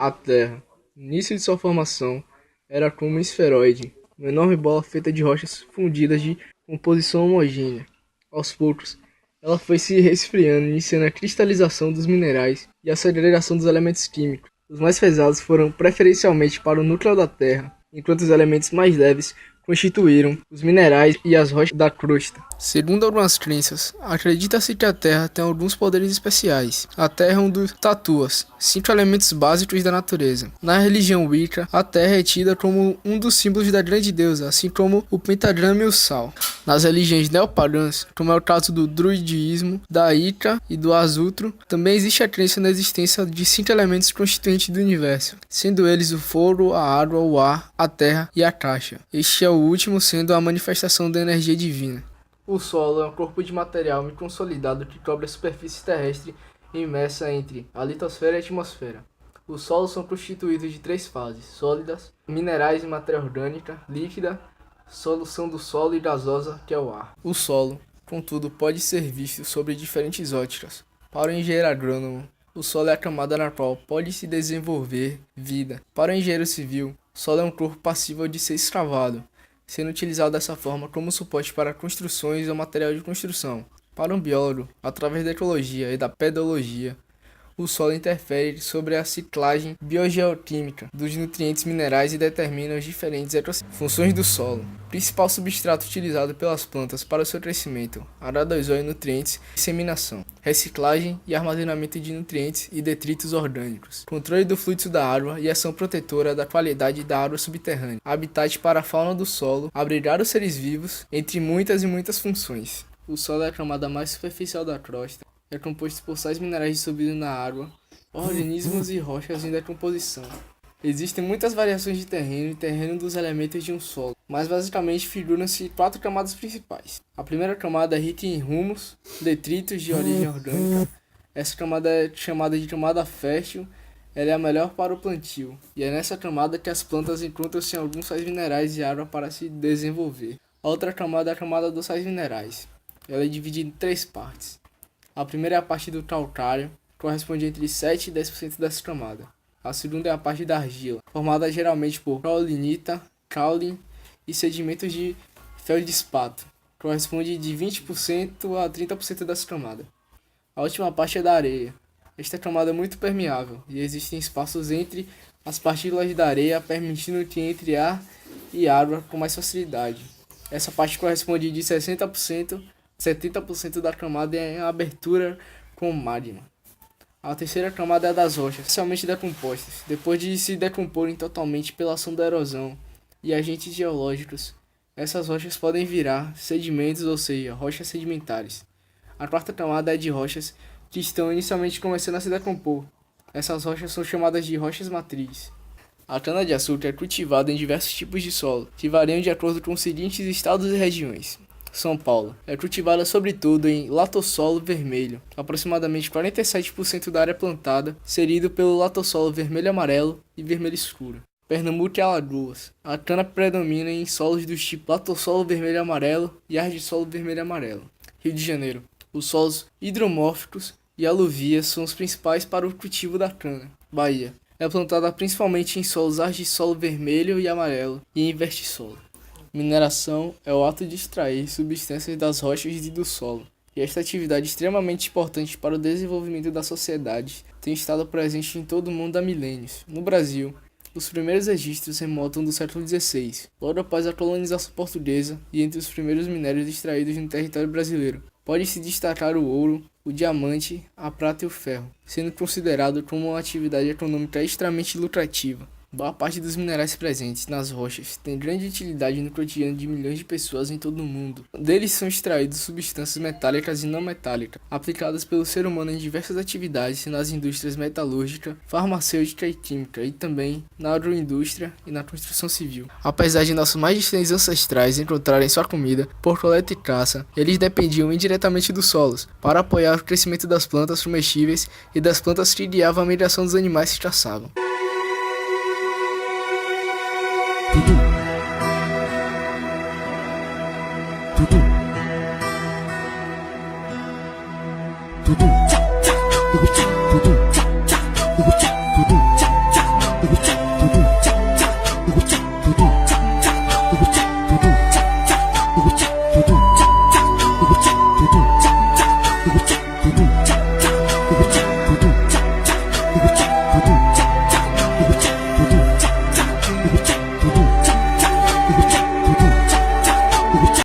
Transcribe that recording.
A Terra, no início de sua formação, era como um esferoide, uma enorme bola feita de rochas fundidas de composição homogênea. Aos poucos, ela foi se resfriando, iniciando a cristalização dos minerais e a segregação dos elementos químicos. Os mais pesados foram preferencialmente para o núcleo da Terra, enquanto os elementos mais leves constituíram os minerais e as rochas da crosta. Segundo algumas crenças, acredita-se que a Terra tem alguns poderes especiais. A Terra é um dos tatuas, 5 elementos básicos da natureza. Na religião Wicca, a Terra é tida como um dos símbolos da grande deusa, assim como o pentagrama e o sal. Nas religiões neopagãs, como é o caso do druidismo, da Ica e do Azutro, também existe a crença na existência de 5 elementos constituintes do universo, sendo eles o fogo, a água, o ar, a terra e a caixa. Este é o último sendo a manifestação da energia divina. O solo é um corpo de material consolidado que cobre a superfície terrestre imersa entre a litosfera e a atmosfera. Os solos são constituídos de 3 fases: sólidas, minerais e matéria orgânica, líquida, solução do solo e gasosa, que é o ar. O solo, contudo, pode ser visto sob diferentes óticas. Para o engenheiro agrônomo, o solo é a camada na qual pode se desenvolver vida. Para o engenheiro civil, o solo é um corpo passível de ser escavado, sendo utilizado dessa forma como suporte para construções ou material de construção. Para um biólogo, através da ecologia e da pedologia, o solo interfere sobre a ciclagem biogeoquímica dos nutrientes minerais e determina as diferentes funções do solo. Principal substrato utilizado pelas plantas para o seu crescimento, H2O e nutrientes, disseminação, reciclagem e armazenamento de nutrientes e detritos orgânicos, controle do fluxo da água e ação protetora da qualidade da água subterrânea, habitat para a fauna do solo, abrigar os seres vivos, entre muitas e muitas funções. O solo é a camada mais superficial da crosta. É composto por sais minerais dissolvidos na água, organismos e rochas em decomposição. Existem muitas variações de terreno e terreno dos elementos de um solo, mas basicamente figuram-se 4 camadas principais. A primeira camada é rica em humus, detritos de origem orgânica. Essa camada é chamada de camada fértil. Ela é a melhor para o plantio, e é nessa camada que as plantas encontram-se alguns sais minerais e água para se desenvolver. A outra camada é a camada dos sais minerais. Ela é dividida em 3 partes. A primeira é a parte do calcário, corresponde entre 7 e 10% dessa camada. A segunda é a parte da argila, formada geralmente por caulinita, caule e sedimentos de feldespato, corresponde de 20% a 30% dessa camada. A última parte é da areia. Esta camada é muito permeável e existem espaços entre as partículas da areia, permitindo que entre ar e água com mais facilidade. Essa parte corresponde de 60% 70% da camada é a abertura com magma. A terceira camada é a das rochas, especialmente decompostas. Depois de se decomporem totalmente pela ação da erosão e agentes geológicos, essas rochas podem virar sedimentos, ou seja, rochas sedimentares. A quarta camada é de rochas que estão inicialmente começando a se decompor. Essas rochas são chamadas de rochas matrizes. A cana-de-açúcar é cultivada em diversos tipos de solo, que variam de acordo com os seguintes estados e regiões. São Paulo é cultivada sobretudo em latossolo vermelho, aproximadamente 47% da área plantada, serido pelo latossolo vermelho-amarelo e vermelho escuro. Pernambuco e Alagoas, a cana predomina em solos dos tipos latossolo vermelho-amarelo e argissolo vermelho-amarelo. Rio de Janeiro, os solos hidromórficos e aluvias são os principais para o cultivo da cana. Bahia é plantada principalmente em solos argissolo vermelho e amarelo e em vertissolo. Mineração é o ato de extrair substâncias das rochas e do solo, e esta atividade extremamente importante para o desenvolvimento da sociedade tem estado presente em todo o mundo há milênios. No Brasil, os primeiros registros remontam do século XVI, logo após a colonização portuguesa, e entre os primeiros minérios extraídos no território brasileiro. Pode-se destacar o ouro, o diamante, a prata e o ferro, sendo considerado como uma atividade econômica extremamente lucrativa. Boa parte dos minerais presentes nas rochas tem grande utilidade no cotidiano de milhões de pessoas em todo o mundo. Deles são extraídos substâncias metálicas e não metálicas, aplicadas pelo ser humano em diversas atividades nas indústrias metalúrgica, farmacêutica e química, e também na agroindústria e na construção civil. Apesar de nossos mais distantes ancestrais encontrarem sua comida por coleta e caça, eles dependiam indiretamente dos solos, para apoiar o crescimento das plantas comestíveis e das plantas que guiavam a migração dos animais que caçavam. Tudo. Tudo. Tudo.